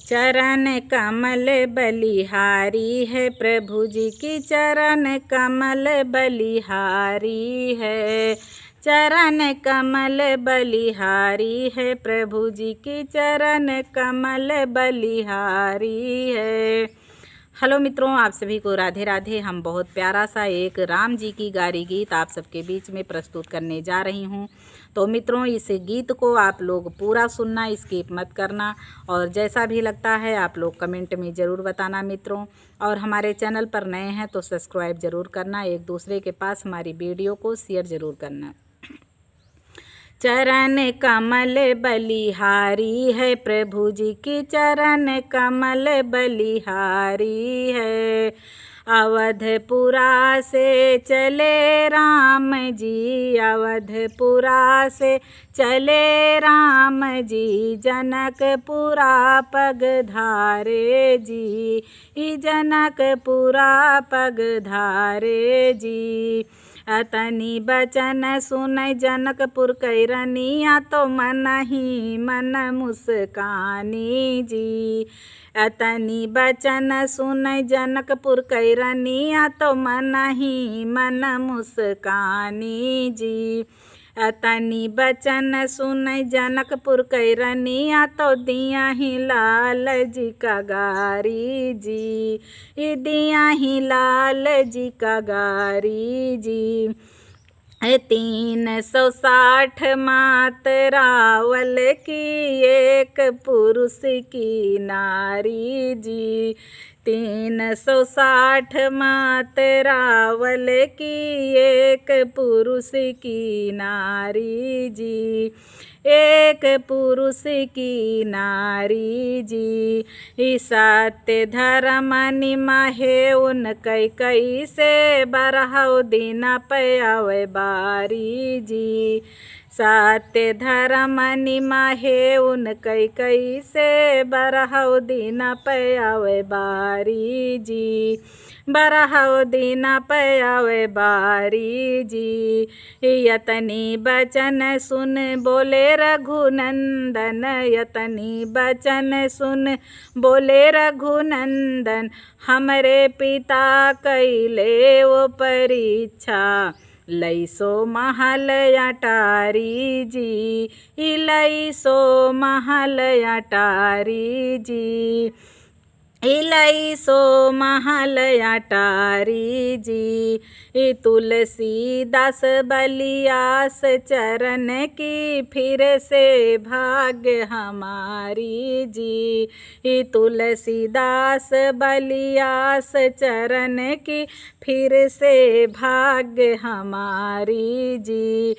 चरण कमल बलिहारी है, प्रभु जी की चरण कमल बलिहारी है। चरण कमल बलिहारी है, प्रभु जी की चरण कमल बलिहारी है। हेलो मित्रों, आप सभी को राधे राधे। हम बहुत प्यारा सा एक राम जी की गारी गीत आप सबके बीच में प्रस्तुत करने जा रही हूं। तो मित्रों, इस गीत को आप लोग पूरा सुनना, स्किप मत करना, और जैसा भी लगता है आप लोग कमेंट में ज़रूर बताना मित्रों। और हमारे चैनल पर नए हैं तो सब्सक्राइब ज़रूर करना, एक दूसरे के पास हमारी वीडियो को शेयर ज़रूर करना। चरण कमल बलिहारी है, प्रभु जी की चरण कमल बलिहारी है। अवधपुरा से चले राम जी, अवधपुरा से चले राम जी, जनकपुरा पग धारे जी, जनकपुरा पग धारे जी। अतनी बचन सुन जनकपुर कैरनिया, तो मन ही मन मुस्कानी जी। अतनी बचन सुन जनकपुर कैरनिया, तो मन ही मन मुस्कानी जी। अतनी बचन सुन जनकपुर कैरनिया, तो दिया ही लाल जी का गारी जी, दिया ही लाल जी का गारी जी। 360 मात रावल की, एक पुरुष की नारी जी। 360 मात रावल की, एक पुरुष की नारी जी, एक पुरुष की नारी जी। सत्य धर्म निमहे उन कई से, बरहु दिन पयावे बारी जी। सत्य धर्म निमहे उन कई से, बरहु दिन पयावे बारी जी, बरहु दिन पयावे बारी जी। यतनी बचन सुन बोले रघुनंदन, यतनी बचन सुन बोले रघुनंदन, हमरे पिता कैले वो परीक्षा, लईसो महल अटारी जी, लईसो महल अटारी जी, लईसो महल अटारी जी। तुलसीदास बलियास चरण की, फिर से भाग्य हमारी जी। तुलसीदास बलियास चरण की, फिर से भाग्य हमारी जी।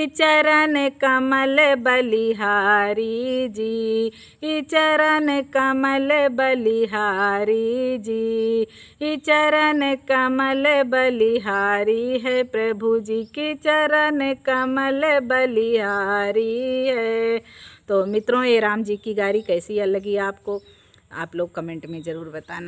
चरण कमल बलिहारी जी, चरण कमल बलिहारी जी, चरण कमल बलिहारी है, प्रभु जी की चरण कमल बलिहारी है। तो मित्रों, ये राम जी की गारी कैसी लगी आपको, आप लोग कमेंट में ज़रूर बताना।